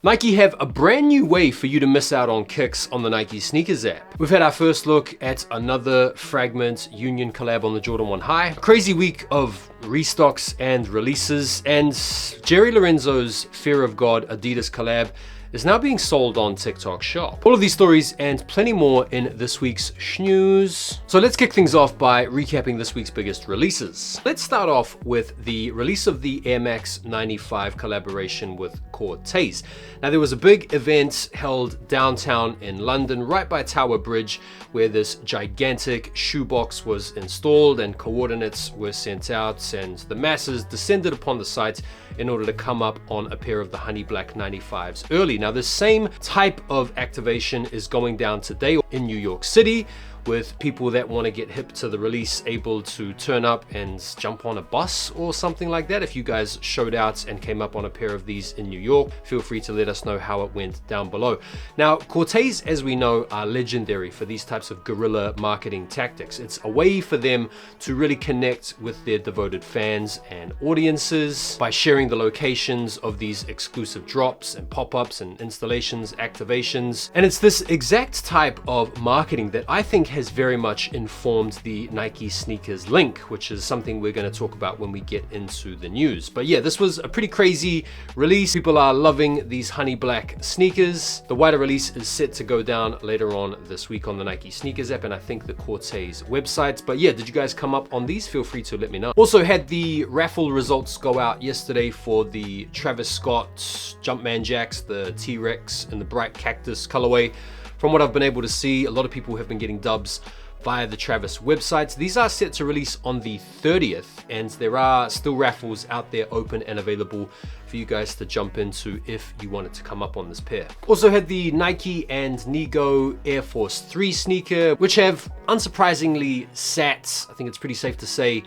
Nike have a brand new way for you to miss out on kicks on the Nike Sneakers app. We've had our first look at another Fragment Union collab on the Jordan 1 High. A crazy week of restocks and releases, and Jerry Lorenzo's Fear of God Adidas collab is now being sold on TikTok Shop. All of these stories and plenty more in this week's SHNEWS. So let's kick things off by recapping this week's biggest releases. Let's start off with the release of the Air Max 95 collaboration with Cortez. Now there was a big event held downtown in London, right by Tower Bridge, where this gigantic shoebox was installed and coordinates were sent out, and the masses descended upon the site in order to come up on a pair of the honey black 95s early. Now, the same type of activation is going down today in New York City, with people that want to get hip to the release able to turn up and jump on a bus or something like that. If you guys showed out and came up on a pair of these in New York, feel free to let us know how it went down below. Now, Cortez, as we know, are legendary for these types of guerrilla marketing tactics. It's a way for them to really connect with their devoted fans and audiences by sharing the locations of these exclusive drops and pop-ups and installations, activations. And it's this exact type of marketing that I think has very much informed the Nike Sneakers Link, which is something we're going to talk about when we get into the news. But yeah, this was a pretty crazy release. People are loving these honey black sneakers. The wider release is set to go down later on this week on the Nike Sneakers app and I think the Cortez website. But yeah, did you guys come up on these? Feel free to let me know. Also had the Raffle results go out yesterday for the Travis Scott Jumpman Jacks, the T-Rex and the Bright Cactus colorway. From what I've been able to see, a lot of people have been getting dubs via the Travis websites. These are set to release on the 30th, and there are still raffles out there open and available for you guys to jump into if you wanted to come up on this pair. Also had the Nike and Nigo Air Force 3 sneaker, which have unsurprisingly sat. I think it's pretty safe to say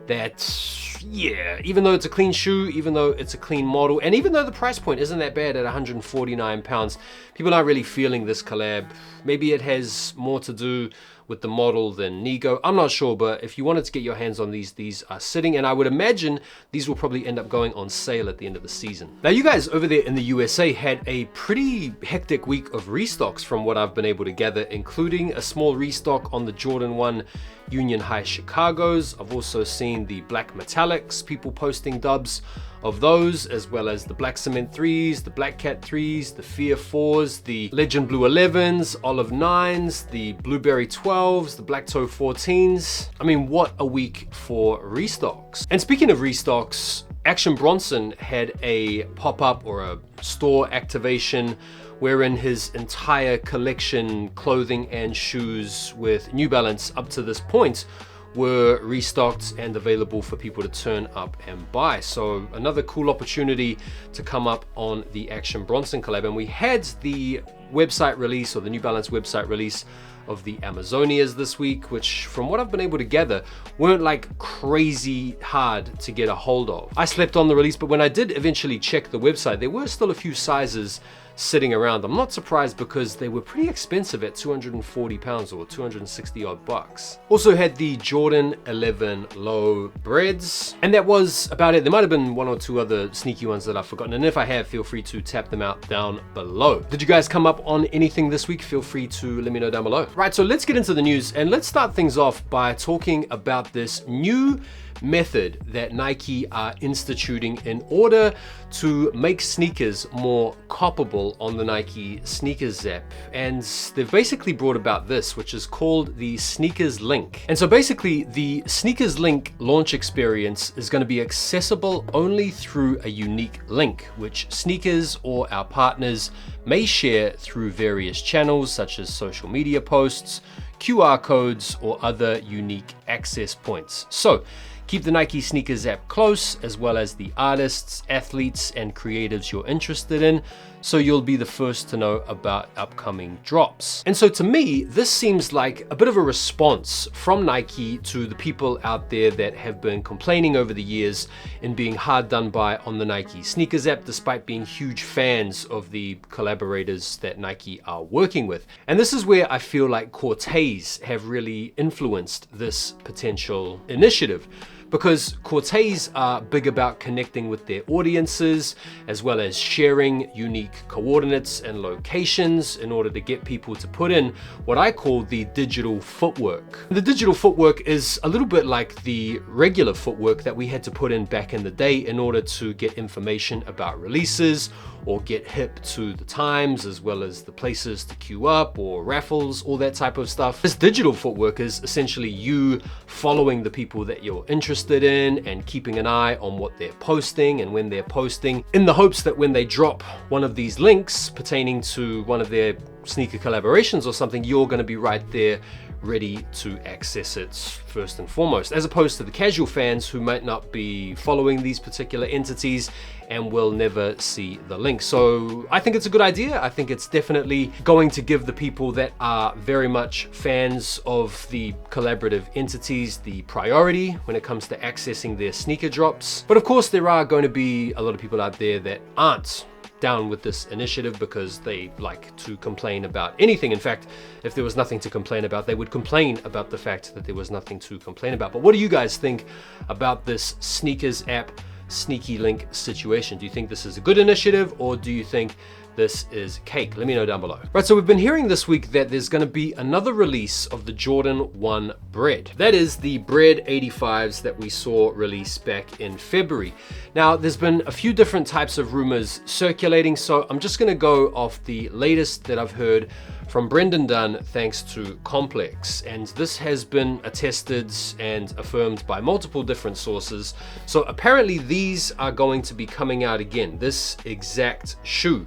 that, yeah, even though it's a clean shoe, even though it's a clean model, and even though the price point isn't that bad at £149, people aren't really feeling this collab. Maybe it has more to do with the model than Nigo. I'm not sure, but if you wanted to get your hands on these are sitting, and I would imagine these will probably end up going on sale at the end of the season. Now, you guys over there in the USA had a pretty hectic week of restocks from what I've been able to gather, including a small restock on the Jordan 1 Union High Chicago's. I've also seen the black metallics, people posting dubs of those, as well as the black cement 3s, the black cat 3s, the Fear 4s, the legend blue 11s, olive 9s, the blueberry 12s, the black toe 14s. I mean, what a week for restocks. And speaking of restocks, Action Bronson had a pop-up or a store activation wherein his entire collection, clothing and shoes with New Balance up to this point, were restocked and available for people to turn up and buy. So another cool opportunity to come up on the Action Bronson collab. And we had the website release, or the New Balance website release, of the Amazonias this week, which from what I've been able to gather weren't like crazy hard to get a hold of. I slept on the release, but when I did eventually check the website, there were still a few sizes sitting around. I'm not surprised because they were pretty expensive at £240 or 260 odd bucks. Also had the Jordan 11 low breads, and that was about it. There might have been one or two other sneaky ones that I've forgotten, and if I have, feel free to tap them out down below. Did you guys come up on anything this week? Feel free to let me know down below. Right, so let's get into the news, and let's start things off by talking about this new method that Nike are instituting in order to make sneakers more coppable on the Nike Sneakers app. And they've basically brought about this, which is called the Sneakers Link. And so basically the Sneakers Link launch experience is going to be accessible only through a unique link, which sneakers or our partners may share through various channels such as social media posts, QR codes, or other unique access points. So keep the Nike Sneakers app close, as well as the artists, athletes, and creatives you're interested in, so you'll be the first to know about upcoming drops. And so to me, this seems like a bit of a response from Nike to the people out there that have been complaining over the years in being hard done by on the Nike Sneakers app, despite being huge fans of the collaborators that Nike are working with. And this is where I feel like Cortez have really influenced this potential initiative, because courtiers are big about connecting with their audiences, as well as sharing unique coordinates and locations in order to get people to put in what I call the digital footwork. The digital footwork is a little bit like the regular footwork that we had to put in back in the day in order to get information about releases or get hip to the times, as well as the places to queue up or raffles, all that type of stuff. This digital footwork is essentially you following the people that you're interested in and keeping an eye on what they're posting and when they're posting, in the hopes that when they drop one of these links pertaining to one of their sneaker collaborations or something, you're going to be right there ready to access it first and foremost, as opposed to the casual fans who might not be following these particular entities and will never see the link. So I think it's a good idea. I think it's definitely going to give the people that are very much fans of the collaborative entities the priority when it comes to accessing their sneaker drops. But of course, there are going to be a lot of people out there that aren't down with this initiative because they like to complain about anything. In fact, if there was nothing to complain about, they would complain about the fact that there was nothing to complain about. But what do you guys think about this SNKRS app sneaky link situation? Do you think this is a good initiative, or do you think this is cake? Let me know down below. Right, so we've been hearing this week that there's going to be another release of the Jordan 1 Bread. That is the Bread 85s that we saw released back in February. Now, there's been a few different types of rumors circulating, so I'm just going to go off the latest that I've heard from Brendan Dunn, thanks to Complex. And this has been attested and affirmed by multiple different sources. So apparently these are going to be coming out again, this exact shoe.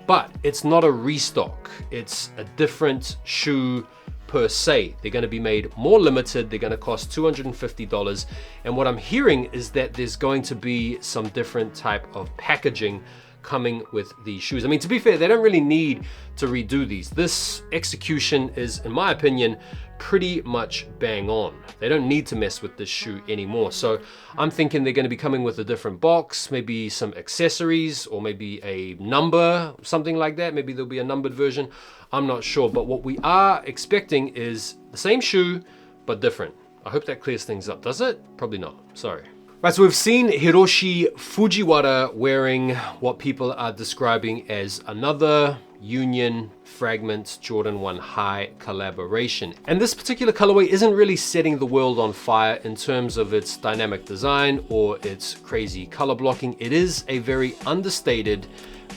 But it's not a restock, it's a different shoe per se. They're going to be made more limited, they're going to cost $250, and what I'm hearing is that there's going to be some different type of packaging coming with these shoes. I mean, to be fair, they don't really need to redo these. This execution is, in my opinion, pretty much bang on. They don't need to mess with this shoe anymore. So I'm thinking they're going to be coming with a different box, maybe some accessories, or maybe a number, something like that. Maybe there'll be a numbered version. I'm not sure. But what we are expecting is the same shoe, but different. I hope that clears things up. Does it? Probably not. Sorry. Right, so we've seen Hiroshi Fujiwara wearing what people are describing as another Union Fragment Jordan 1 High collaboration. And this particular colorway isn't really setting the world on fire in terms of its dynamic design or its crazy color blocking. It is a very understated,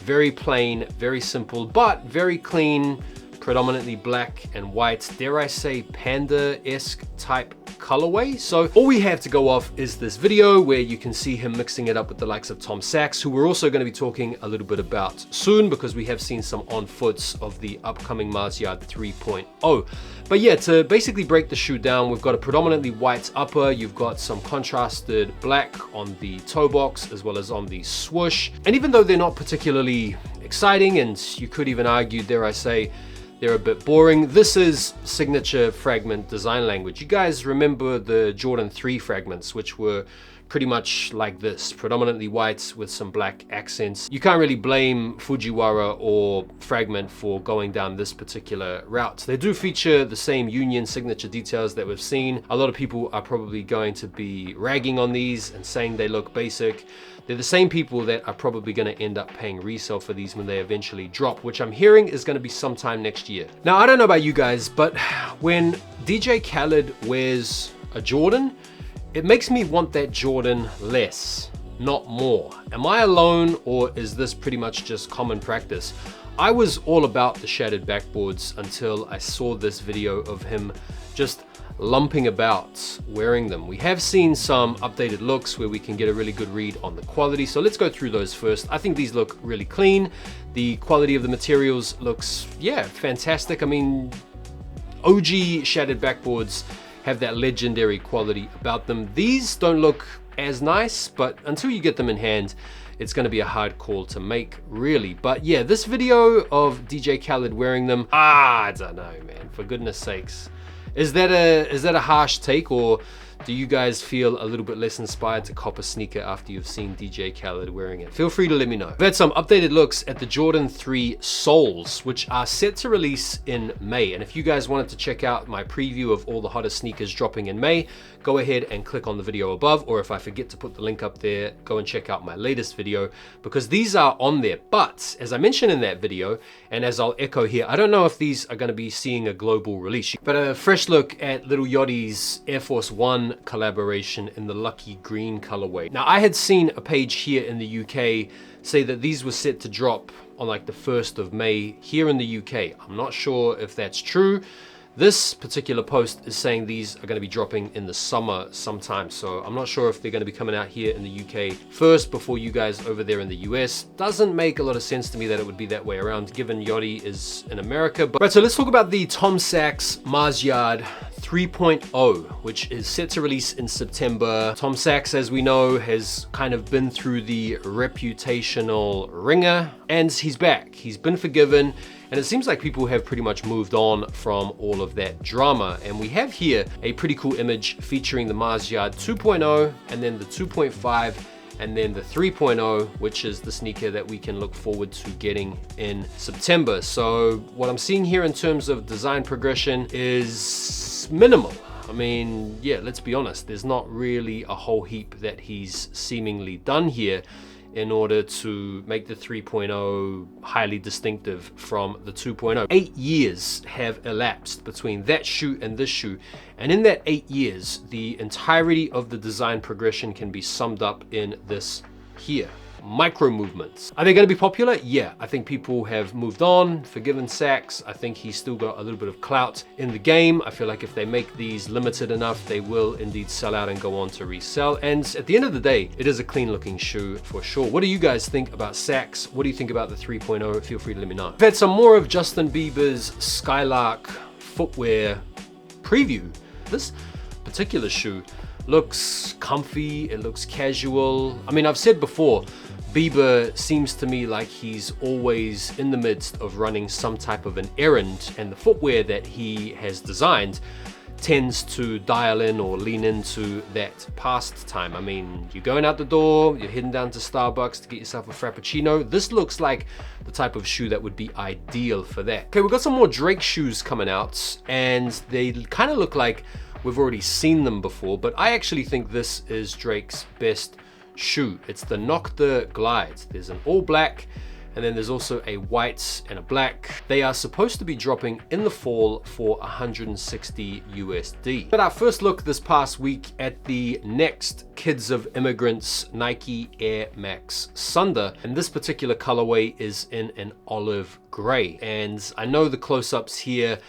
very plain, very simple, but very clean, predominantly black and white, dare I say panda-esque type colorway. So all we have to go off is this video where you can see him mixing it up with the likes of Tom Sachs, who we're also going to be talking a little bit about soon, because we have seen some on foots of the upcoming Mars Yard 3.0. But yeah, to basically break the shoe down, we've got a predominantly white upper, you've got some contrasted black on the toe box as well as on the swoosh. And even though they're not particularly exciting, and you could even argue, dare I say, they're a bit boring, this is signature Fragment design language. You guys remember the Jordan 3 Fragments, which were pretty much like this, predominantly white with some black accents. You can't really blame Fujiwara or Fragment for going down this particular route. They do feature the same Union signature details that we've seen. A lot of people are probably going to be ragging on these and saying they look basic. They're the same people that are probably going to end up paying resale for these when they eventually drop, which I'm hearing is going to be sometime next year. Now, I don't know about you guys, but when DJ Khaled wears a Jordan, it makes me want that Jordan less, not more. Am I alone, or is this pretty much just common practice? I was all about the shattered backboards until I saw this video of him just lumping about wearing them. We have seen some updated looks where we can get a really good read on the quality, so let's go through those first. I think these look really clean. The quality of the materials looks, yeah, fantastic. I mean, OG shattered backboards have that legendary quality about them. These don't look as nice, but until you get them in hand, it's going to be a hard call to make, really. But yeah, this video of DJ Khaled wearing them, I don't know, man, for goodness sakes. Is that a harsh take, or Do you guys feel a little bit less inspired to cop a sneaker after you've seen DJ Khaled wearing it? Feel free to let me know. I've had some updated looks at the Jordan 3 soles, which are set to release in May. And if you guys wanted to check out my preview of all the hottest sneakers dropping in May, go ahead and click on the video above, or if I forget to put the link up there, go and check out my latest video, because these are on there. But as I mentioned in that video, and as I'll echo here, I don't know if these are going to be seeing a global release. But a fresh look at Little Yachty's Air Force One collaboration in the lucky green colorway. Now, I had seen a page here in the UK say that these were set to drop on like the 1st of May here in the UK. I'm not sure if that's true. This particular post is saying these are going to be dropping in the summer sometime, so I'm not sure if they're going to be coming out here in the UK first before you guys over there in the US. Doesn't make a lot of sense to me that it would be that way around, given Yachty is in America. But right, so let's talk about the Tom Sachs Mars Yard 3.0, which is set to release in September. Tom Sachs, as we know, has kind of been through the reputational ringer, and he's back. He's been forgiven. And it seems like people have pretty much moved on from all of that drama. And we have here a pretty cool image featuring the Mars Yard 2.0, and then the 2.5, and then the 3.0, which is the sneaker that we can look forward to getting in September. So what I'm seeing here in terms of design progression is minimal. I mean, yeah, let's be honest, there's not really a whole heap that he's seemingly done here in order to make the 3.0 highly distinctive from the 2.0. 8 years have elapsed between that shoe and this shoe, and in that 8 years, the entirety of the design progression can be summed up in this here. Micro movements. Are they going to be popular? Yeah, I think people have moved on, forgiven Sachs. I think he's still got a little bit of clout in the game. I feel like if they make these limited enough, they will indeed sell out and go on to resell. And at the end of the day, it is a clean looking shoe for sure. What do you guys think about Sachs? What do you think about the 3.0? Feel free to let me know. I've had some more of Justin Bieber's Skylark footwear preview. This particular shoe looks comfy, it looks casual. I mean, I've said before, Bieber seems to me like he's always in the midst of running some type of an errand, and the footwear that he has designed tends to dial in or lean into that pastime. I mean, you're going out the door, you're heading down to Starbucks to get yourself a Frappuccino. This looks like the type of shoe that would be ideal for that. Okay, we've got some more Drake shoes coming out, and they kind of look like we've already seen them before, but I actually think this is Drake's best shoe. It's the Nocta Glides. There's an all black, and then there's also a white and a black. They are supposed to be dropping in the fall for 160 USD. But our first look this past week at the next Kids of Immigrants Nike Air Max Sunder, and this particular colorway is in an olive gray. And I know the close-ups here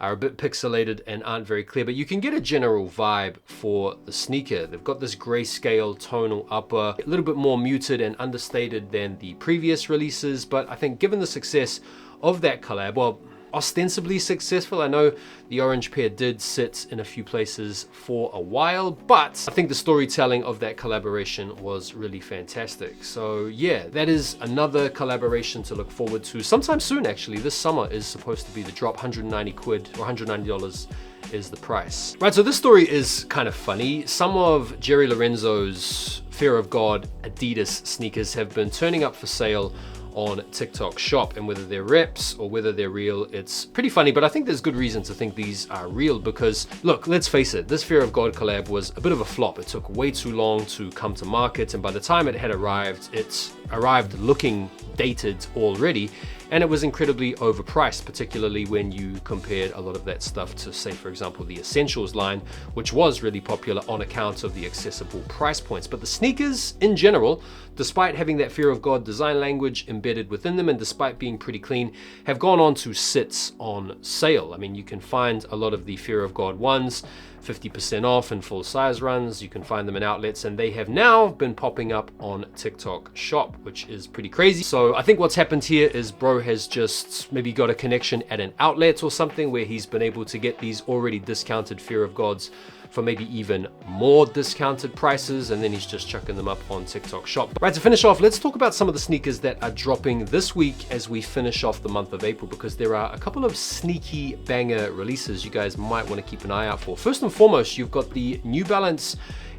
are a bit pixelated and aren't very clear, but you can get a general vibe for the sneaker. They've got this grayscale tonal upper, a little bit more muted and understated than the previous releases, but I think given the success of that collab, well, ostensibly successful. I know the orange pair did sit in a few places for a while, but I think the storytelling of that collaboration was really fantastic. So yeah, that is another collaboration to look forward to sometime soon. Actually, this summer is supposed to be the drop. 190 quid or $190 is the price. Right, so this story is kind of funny. Some of Jerry Lorenzo's Fear of God Adidas sneakers have been turning up for sale on TikTok shop, and whether they're reps or whether they're real, it's pretty funny. But I think there's good reason to think these are real, because look, let's face it, this Fear of God collab was a bit of a flop. It took way too long to come to market, and by the time it had arrived, it arrived looking dated already, and it was incredibly overpriced, particularly when you compared a lot of that stuff to, say, for example, the Essentials line, which was really popular on account of the accessible price points. But the sneakers in general, despite having that Fear of God design language embedded within them, and despite being pretty clean, have gone on to sit on sale. I mean, you can find a lot of the Fear of God ones 50% off in full size runs. You can find them in outlets, and they have now been popping up on TikTok shop, which is pretty crazy. So I think what's happened here is bro has just maybe got a connection at an outlet or something where he's been able to get these already discounted Fear of Gods for maybe even more discounted prices, and then he's just chucking them up on TikTok Shop. Right, to finish off, let's talk about some of the sneakers that are dropping this week as we finish off the month of April, because there are a couple of sneaky banger releases you guys might want to keep an eye out for. First and foremost, you've got the New Balance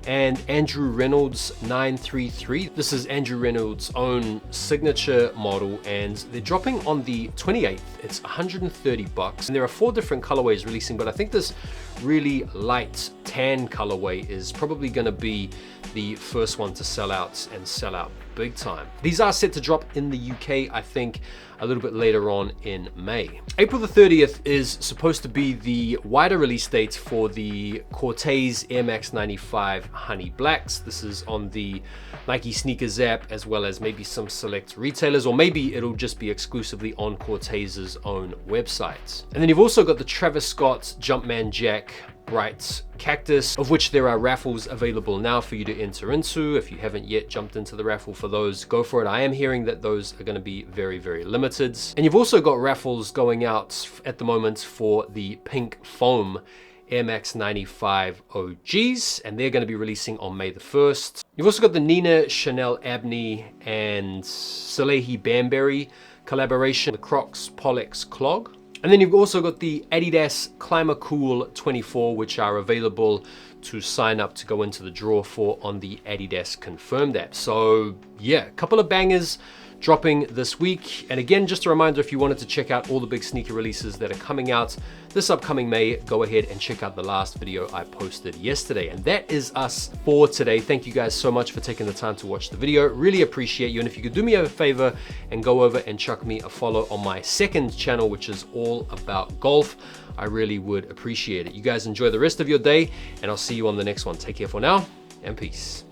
and Andrew Reynolds 933. This is Andrew Reynolds' own signature model, and they're dropping on the 28th. It's $130, and there are 4 different colorways releasing, but I think this really light tan colorway is probably going to be the first one to sell out, and sell out big time. These are set to drop in the UK, I think, a little bit later on in May. April the 30th is supposed to be the wider release date for the Cortez Air Max 95 Honey Blacks. This is on the Nike Sneakers app, as well as maybe some select retailers, or maybe it'll just be exclusively on Cortez's own website. And then you've also got the Travis Scott Jumpman Jack Bright Cactus, of which there are raffles available now for you to enter into. If you haven't yet jumped into the raffle for those, go for it. I am hearing that those are going to be very, very limited. And you've also got raffles going out at the moment for the Pink Foam Air Max 95 OGs, and they're going to be releasing on May the 1st. You've also got the Nina Chanel Abney and Salehi Banbury collaboration, the Crocs Pollex Clog. And then you've also got the Adidas Climber Cool 24, which are available to sign up to go into the draw for on the Adidas Confirmed app. So yeah, a couple of bangers dropping this week. And again, just a reminder, if you wanted to check out all the big sneaker releases that are coming out this upcoming May, go ahead and check out the last video I posted yesterday. And that is us for today. Thank you guys so much for taking the time to watch the video. Really appreciate you. And if you could do me a favor and go over and chuck me a follow on my second channel, which is all about golf, I really would appreciate it. You guys enjoy the rest of your day, and I'll see you on the next one. Take care for now, and peace.